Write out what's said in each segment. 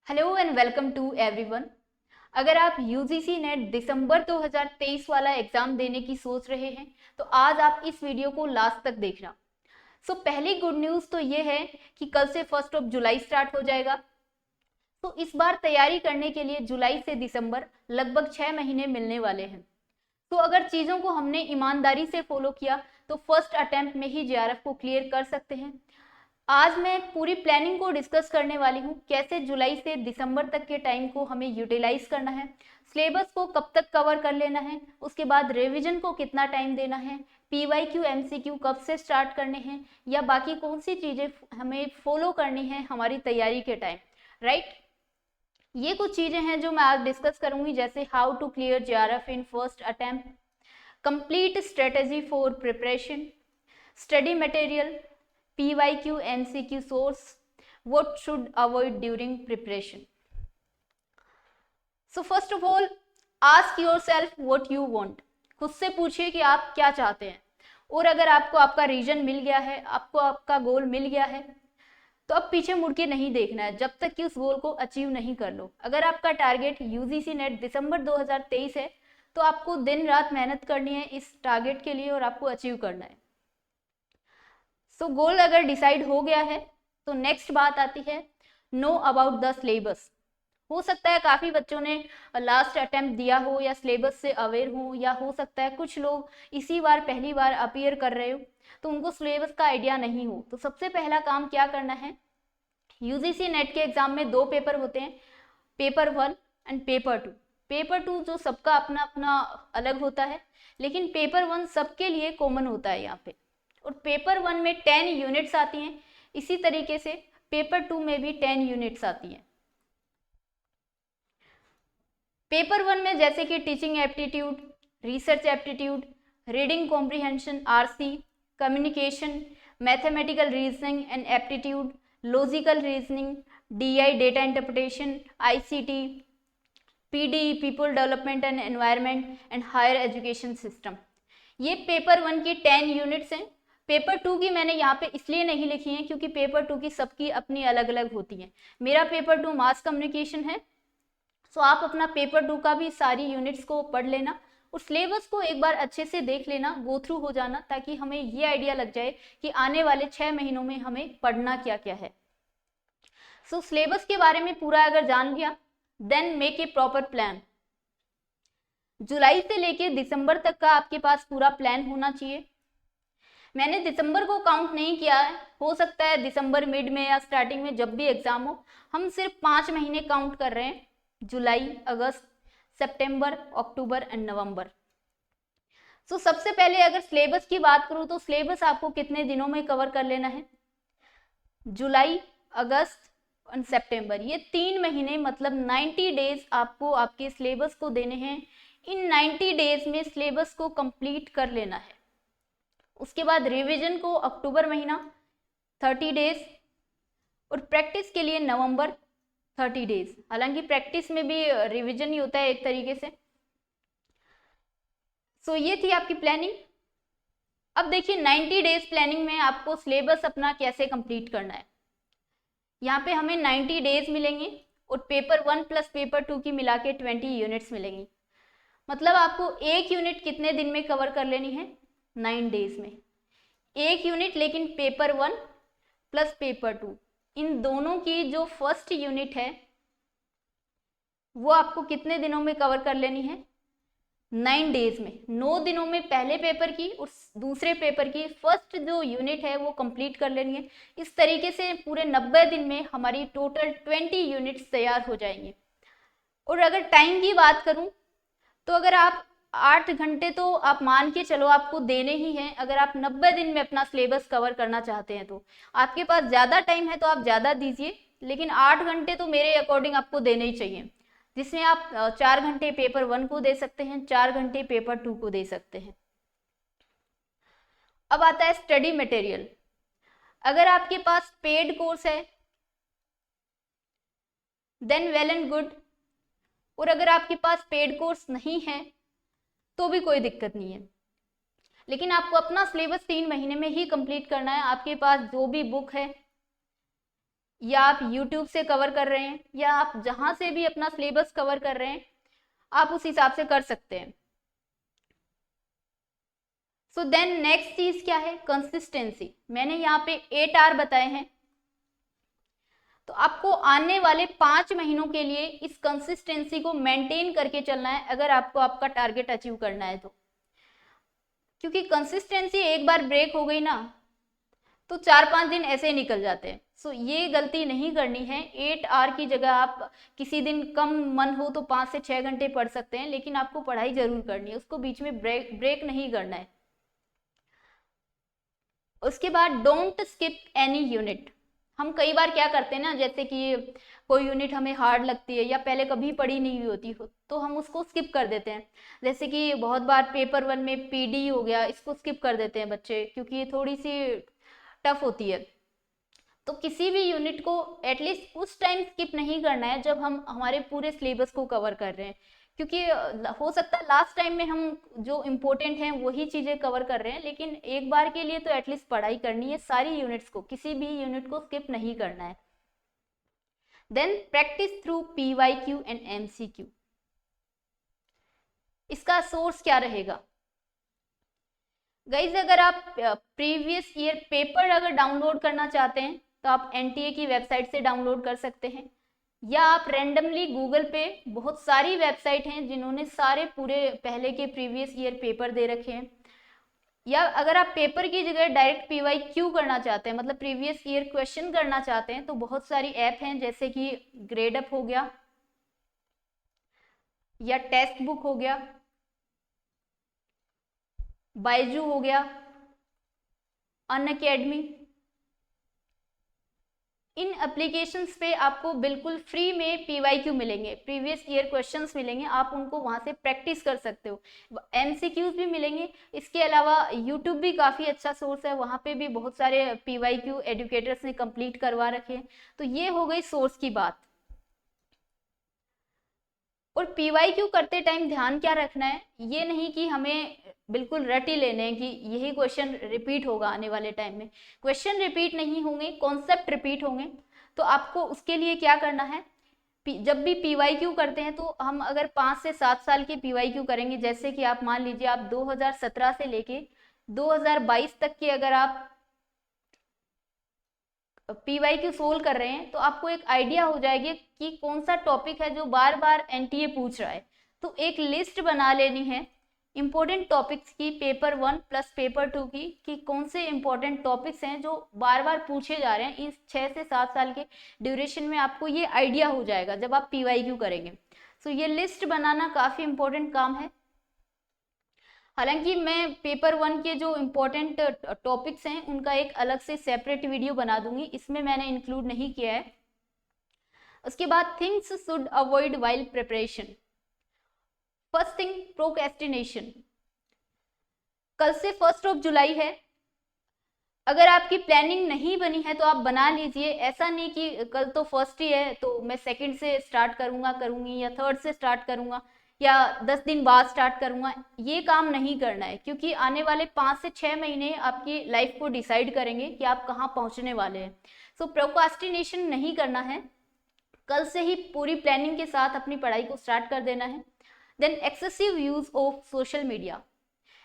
Hello and welcome to everyone. अगर आप UGC net दिसंबर 2023 वाला एग्जाम देने की सोच रहे हैं तो आज आप इस वीडियो को लास्ट तक देखना। पहली गुड न्यूज़ तो ये है कि कल से 1 जुलाई स्टार्ट हो जाएगा। तो इस बार तैयारी करने के लिए जुलाई से दिसंबर लगभग 6 महीने मिलने वाले हैं। तो अगर चीज़ों को हमने ईमानदारी से फॉलो किया तो फर्स्ट अटेम्प्ट में ही जेआरएफ को क्लियर कर सकते हैं। आज मैं पूरी प्लानिंग को डिस्कस करने वाली हूँ, कैसे जुलाई से दिसंबर तक के टाइम को हमें यूटिलाइज करना है, सिलेबस को कब तक कवर कर लेना है, उसके बाद रिवीजन को कितना टाइम देना है, पीवाईक्यू एमसीक्यू कब से स्टार्ट करने हैं, या बाकी कौन सी चीज़ें हमें फॉलो करनी है हमारी तैयारी के टाइम, राइट। ये कुछ चीज़ें हैं जो मैं आज डिस्कस करूंगी, जैसे how to clear JRF in first attempt, complete strategy for preparation, study material, PYQ MCQ source, what should avoid during preparation. So first of all, ask yourself what you want. खुद से पूछिए कि आप क्या चाहते हैं, और अगर आपको आपका रीजन मिल गया है, आपको आपका गोल मिल गया है, तो अब पीछे मुड़ के नहीं देखना है जब तक कि उस गोल को अचीव नहीं कर लो। अगर आपका टारगेट यूजीसी नेट दिसंबर 2023 है तो आपको दिन रात मेहनत करनी है इस टारगेट के लिए और आपको अचीव करना है। गोल अगर डिसाइड हो गया है तो नेक्स्ट बात आती है नो अबाउट द सिलेबस। हो सकता है काफ़ी बच्चों ने लास्ट अटेम्प्ट दिया हो या सिलेबस से अवेयर हो, या हो सकता है कुछ लोग इसी बार पहली बार अपीयर कर रहे हो तो उनको सिलेबस का आइडिया नहीं हो। तो सबसे पहला काम क्या करना है, यूजीसी नेट के एग्जाम में 2 पेपर होते हैं, पेपर 1 एंड पेपर 2। पेपर 2 जो सबका अपना अपना अलग होता है, लेकिन पेपर 1 सबके लिए कॉमन होता है यहाँ पे। और पेपर 1 में 10 यूनिट्स आती हैं, इसी तरीके से पेपर 2 में भी 10 यूनिट्स आती हैं। पेपर 1 में जैसे कि teaching aptitude, research aptitude, reading comprehension RC, communication, mathematical reasoning and aptitude, logical reasoning, DI data interpretation, ICT, PD people development and environment and higher education system, ये पेपर 1 की 10 units हैं। Paper 2 की मैंने यहाँ पे इसलिए नहीं लिखी है क्योंकि पेपर 2 की सबकी अपनी अलग अलग होती है। मेरा पेपर 2 मास कम्युनिकेशन है, सो आप अपना पेपर 2 का भी सारी यूनिट्स को पढ़ लेना और सिलेबस को एक बार अच्छे से देख लेना, गो थ्रू हो जाना, ताकि हमें ये आइडिया लग जाए कि आने वाले 6 महीनों में हमें पढ़ना क्या क्या है। सिलेबस के बारे में पूरा अगर जान लिया, then make a proper plan. जुलाई से लेके दिसंबर तक का आपके पास पूरा प्लान होना चाहिए। मैंने दिसंबर को काउंट नहीं किया है, हो सकता है दिसंबर मिड में या स्टार्टिंग में जब भी एग्जाम हो, हम सिर्फ 5 महीने काउंट कर रहे हैं, जुलाई, अगस्त, सितंबर, अक्टूबर एंड नवंबर। सबसे पहले अगर सिलेबस की बात करूं तो सिलेबस आपको कितने दिनों में कवर कर लेना है, जुलाई, अगस्त और सितंबर, ये 3 महीने मतलब 90 डेज आपको आपके सिलेबस को देने हैं। इन 90 डेज में सिलेबस को कंप्लीट कर लेना है। उसके बाद रिवीजन को अक्टूबर महीना 30 डेज, और प्रैक्टिस के लिए नवंबर 30 डेज। हालांकि प्रैक्टिस में भी रिवीजन ही होता है एक तरीके से। ये थी आपकी प्लानिंग। अब देखिए 90 डेज प्लानिंग में आपको सिलेबस अपना कैसे कंप्लीट करना है। यहाँ पे हमें 90 डेज मिलेंगे और पेपर 1 प्लस पेपर 2 की मिला के 20 यूनिट्स मिलेंगी। मतलब आपको एक यूनिट कितने दिन में कवर कर लेनी है, 9 डेज में एक यूनिट। लेकिन पेपर 1 प्लस पेपर 2, इन दोनों की जो फर्स्ट यूनिट है वो आपको कितने दिनों में कवर कर लेनी है, 9 डेज में। 9 दिनों में पहले पेपर की और दूसरे पेपर की फर्स्ट जो यूनिट है वो कंप्लीट कर लेनी है। इस तरीके से पूरे 90 दिन में हमारी टोटल 20 यूनिट्स तैयार हो जाएंगी। और अगर टाइम की बात करूं तो अगर आप 8 घंटे तो आप मान के चलो आपको देने ही हैं। अगर आप 90 दिन में अपना सिलेबस कवर करना चाहते हैं तो आपके पास ज़्यादा टाइम है तो आप ज़्यादा दीजिए, लेकिन 8 घंटे तो मेरे अकॉर्डिंग आपको देने ही चाहिए, जिसमें आप 4 घंटे पेपर 1 को दे सकते हैं, 4 घंटे पेपर 2 को दे सकते हैं। अब आता है स्टडी मटेरियल। अगर आपके पास पेड कोर्स है देन वेल एंड गुड, और अगर आपके पास पेड कोर्स नहीं है तो भी कोई दिक्कत नहीं है, लेकिन आपको अपना सिलेबस 3 महीने में ही कंप्लीट करना है। आपके पास जो भी बुक है या आप यूट्यूब से कवर कर रहे हैं, या आप जहां से भी अपना सिलेबस कवर कर रहे हैं आप उस हिसाब से कर सकते हैं। सो देन नेक्स्ट चीज क्या है, कंसिस्टेंसी। मैंने यहाँ पे 8 आर बताए हैं, तो आपको आने वाले 5 महीनों के लिए इस कंसिस्टेंसी को मेंटेन करके चलना है अगर आपको आपका टारगेट अचीव करना है तो। क्योंकि कंसिस्टेंसी एक बार ब्रेक हो गई ना तो 4-5 दिन ऐसे ही निकल जाते हैं। सो ये गलती नहीं करनी है। 8 आवर की जगह आप किसी दिन कम मन हो तो 5 से 6 घंटे पढ़ सकते हैं, लेकिन आपको पढ़ाई जरूर करनी है, उसको बीच में ब्रेक नहीं करना है। उसके बाद डोंट स्किप एनी यूनिट। हम कई बार क्या करते हैं ना, जैसे कि कोई यूनिट हमें हार्ड लगती है या पहले कभी पढ़ी नहीं हुई होती हो तो हम उसको स्किप कर देते हैं। जैसे कि बहुत बार पेपर 1 में पीडी हो गया, इसको स्किप कर देते हैं बच्चे क्योंकि ये थोड़ी सी टफ होती है। तो किसी भी यूनिट को एटलीस्ट उस टाइम स्किप नहीं करना है जब हम हमारे पूरे सिलेबस को कवर कर रहे हैं, क्योंकि हो सकता है लास्ट टाइम में हम जो इम्पोर्टेंट हैं वही चीजें कवर कर रहे हैं, लेकिन एक बार के लिए तो एटलीस्ट पढ़ाई करनी है सारी यूनिट्स को, किसी भी यूनिट को स्किप नहीं करना है। Then practice through PYQ and MCQ। इसका सोर्स क्या रहेगा गाइज, अगर आप प्रीवियस ईयर पेपर अगर डाउनलोड करना चाहते हैं तो आप NTA की वेबसाइट से डाउनलोड कर सकते हैं, या आप रैंडमली गूगल पे बहुत सारी वेबसाइट हैं जिन्होंने सारे पूरे पहले के प्रीवियस ईयर पेपर दे रखे हैं, या अगर आप पेपर की जगह डायरेक्ट PYQ करना चाहते हैं मतलब प्रीवियस ईयर क्वेश्चन करना चाहते हैं तो बहुत सारी ऐप हैं जैसे कि ग्रेडअप हो गया या टेक्स्ट बुक हो गया, बायजू हो गया, अनअकैडमी। इन एप्लीकेशंस पे आपको बिल्कुल फ्री में PYQ मिलेंगे, प्रीवियस ईयर क्वेश्चंस मिलेंगे, आप उनको वहां से प्रैक्टिस कर सकते हो। MCQs भी मिलेंगे। इसके अलावा YouTube भी काफ़ी अच्छा सोर्स है, वहाँ पे भी बहुत सारे PYQ एडुकेटर्स ने कंप्लीट करवा रखे हैं। तो ये हो गई सोर्स की बात। और PYQ करते टाइम ध्यान क्या रखना है, ये नहीं कि हमें बिल्कुल रट ही लेने हैं कि यही क्वेश्चन रिपीट होगा आने वाले टाइम में। क्वेश्चन रिपीट नहीं होंगे, कॉन्सेप्ट रिपीट होंगे। तो आपको उसके लिए क्या करना है, जब भी PYQ करते हैं तो हम अगर 5 से 7 साल की PYQ करेंगे, जैसे कि आप मान लीजिए आप 2017 से लेके 2022 तक की अगर आप PYQ सोल्व कर रहे हैं तो आपको एक आइडिया हो जाएगी कि कौन सा टॉपिक है जो बार बार NTA पूछ रहा है। तो एक लिस्ट बना लेनी है इंपॉर्टेंट टॉपिक्स की, पेपर 1 प्लस पेपर 2 की, कि कौन से इंपॉर्टेंट टॉपिक्स हैं जो बार बार पूछे जा रहे हैं। इस 6 से 7 साल के ड्यूरेशन में आपको ये आइडिया हो जाएगा जब आप PYQ करेंगे। सो ये लिस्ट बनाना काफ़ी इंपॉर्टेंट काम है। हालांकि मैं पेपर 1 के जो इम्पोर्टेंट टॉपिक्स हैं उनका एक अलग से सेपरेट वीडियो बना दूंगी, इसमें मैंने इंक्लूड नहीं किया है। उसके बाद things should avoid while preparation. First thing, procrastination. कल से 1 जुलाई है। अगर आपकी प्लानिंग नहीं बनी है तो आप बना लीजिए। ऐसा नहीं कि कल तो 1 ही है तो मैं 2 से स्टार्ट करूंगी या 3 से स्टार्ट करूंगा या 10 दिन बाद स्टार्ट करूंगा। ये काम नहीं करना है, क्योंकि आने वाले 5 से 6 महीने आपकी लाइफ को डिसाइड करेंगे कि आप कहाँ पहुँचने वाले हैं। सो प्रोक्रास्टिनेशन नहीं करना है, कल से ही पूरी प्लानिंग के साथ अपनी पढ़ाई को स्टार्ट कर देना है। Then excessive use of social media.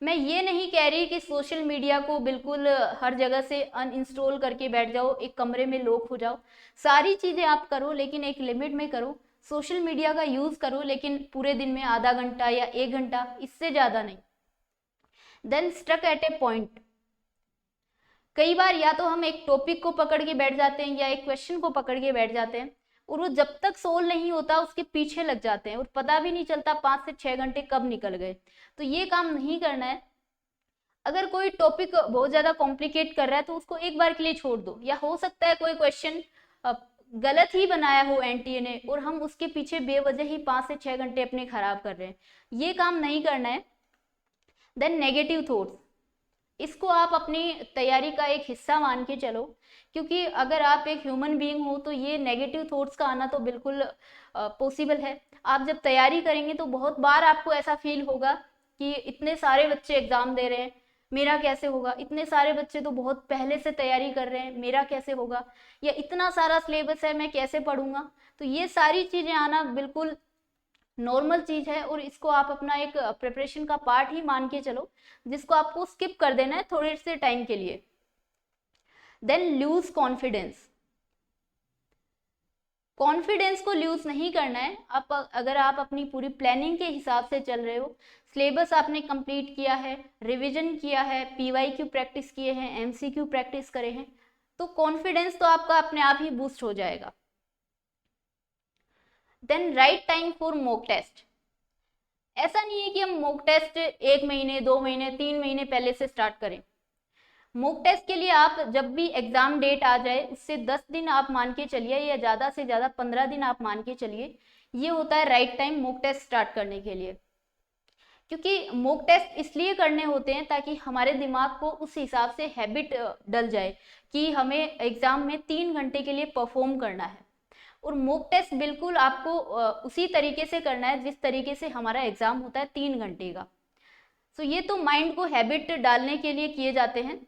मैं ये नहीं कह रही कि सोशल मीडिया को बिल्कुल हर जगह से अनइंस्टॉल करके बैठ जाओ, एक कमरे में लॉक हो जाओ। सारी चीज़ें आप करो लेकिन एक लिमिट में करो। सोशल मीडिया का यूज़ करो लेकिन पूरे दिन में आधा घंटा या 1 घंटा, इससे ज़्यादा नहीं। Then stuck at a point. कई बार या तो हम एक टॉपिक को पकड़ के बैठ जाते हैं या एक क्वेश्चन को पकड़ के बैठ जाते हैं और वो जब तक सोल्व नहीं होता उसके पीछे लग जाते हैं और पता भी नहीं चलता 5 से 6 घंटे कब निकल गए। तो ये काम नहीं करना है। अगर कोई टॉपिक बहुत ज़्यादा कॉम्प्लिकेट कर रहा है तो उसको एक बार के लिए छोड़ दो, या हो सकता है कोई क्वेश्चन गलत ही बनाया हो NTA ने और हम उसके पीछे बेवजह ही 5 से 6 घंटे अपने खराब कर रहे हैं। ये काम नहीं करना है। देन नेगेटिव थॉट्स, इसको आप अपनी तैयारी का एक हिस्सा मान के चलो, क्योंकि अगर आप एक ह्यूमन बीइंग हो तो ये नेगेटिव थॉट्स का आना तो बिल्कुल पॉसिबल है। आप जब तैयारी करेंगे तो बहुत बार आपको ऐसा फील होगा कि इतने सारे बच्चे एग्जाम दे रहे हैं, मेरा कैसे होगा, इतने सारे बच्चे तो बहुत पहले से तैयारी कर रहे हैं, मेरा कैसे होगा, या इतना सारा सिलेबस है मैं कैसे पढ़ूंगा। तो ये सारी चीजें आना बिल्कुल नॉर्मल चीज है, और इसको आप अपना एक प्रिपरेशन का पार्ट ही मान के चलो, जिसको आपको स्किप कर देना है थोड़े से टाइम के लिए। Then lose confidence. कॉन्फिडेंस को लूज नहीं करना है। आप अगर आप अपनी पूरी प्लानिंग के हिसाब से चल रहे हो, सिलेबस आपने कंप्लीट किया है, रिवीजन किया है, पीवाईक्यू प्रैक्टिस किए हैं, एमसीक्यू प्रैक्टिस करे हैं, तो कॉन्फिडेंस तो आपका अपने आप ही बूस्ट हो जाएगा। Then right time for mock test. ऐसा नहीं है कि हम मॉक टेस्ट 1 महीने 2 महीने 3 महीने पहले से स्टार्ट करें। मॉक टेस्ट के लिए आप जब भी एग्जाम डेट आ जाए उससे 10 दिन आप मान के चलिए, या ज़्यादा से ज़्यादा 15 दिन आप मान के चलिए, ये होता है right time mock test start करने के लिए। क्योंकि मॉक टेस्ट इसलिए करने होते हैं ताकि हमारे दिमाग को उस हिसाब से हैबिट डल जाए कि हमें एग्जाम में 3 घंटे के लिए परफॉर्म करना है। और मॉक टेस्ट बिल्कुल आपको उसी तरीके से करना है जिस तरीके से हमारा एग्जाम होता है 3 घंटे का। तो ये तो माइंड को हैबिट डालने के लिए किए जाते हैं।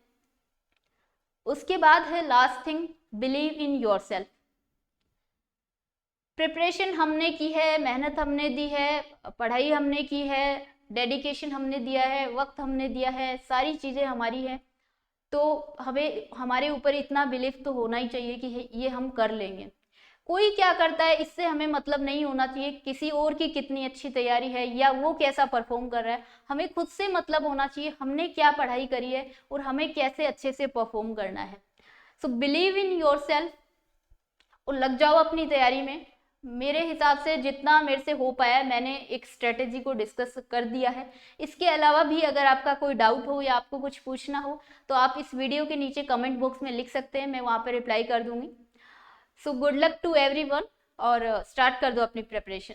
उसके बाद है last thing, believe in yourself. Preparation हमने की है, मेहनत हमने दी है, पढ़ाई हमने की है, डेडिकेशन हमने दिया है, वक्त हमने दिया है, सारी चीज़ें हमारी हैं, तो हमें हमारे ऊपर इतना बिलीव तो होना ही चाहिए कि ये हम कर लेंगे। कोई क्या करता है इससे हमें मतलब नहीं होना चाहिए, किसी और की कितनी अच्छी तैयारी है या वो कैसा परफॉर्म कर रहा है, हमें खुद से मतलब होना चाहिए हमने क्या पढ़ाई करी है और हमें कैसे अच्छे से परफॉर्म करना है। सो बिलीव इन योरसेल्फ और लग जाओ अपनी तैयारी में। मेरे हिसाब से जितना मेरे से हो पाया मैंने एक स्ट्रेटेजी को डिस्कस कर दिया है। इसके अलावा भी अगर आपका कोई डाउट हो या आपको कुछ पूछना हो तो आप इस वीडियो के नीचे कमेंट बॉक्स में लिख सकते हैं, मैं वहाँ पर रिप्लाई कर दूंगी। So good luck to everyone और स्टार्ट कर दो अपनी प्रिपरेशन।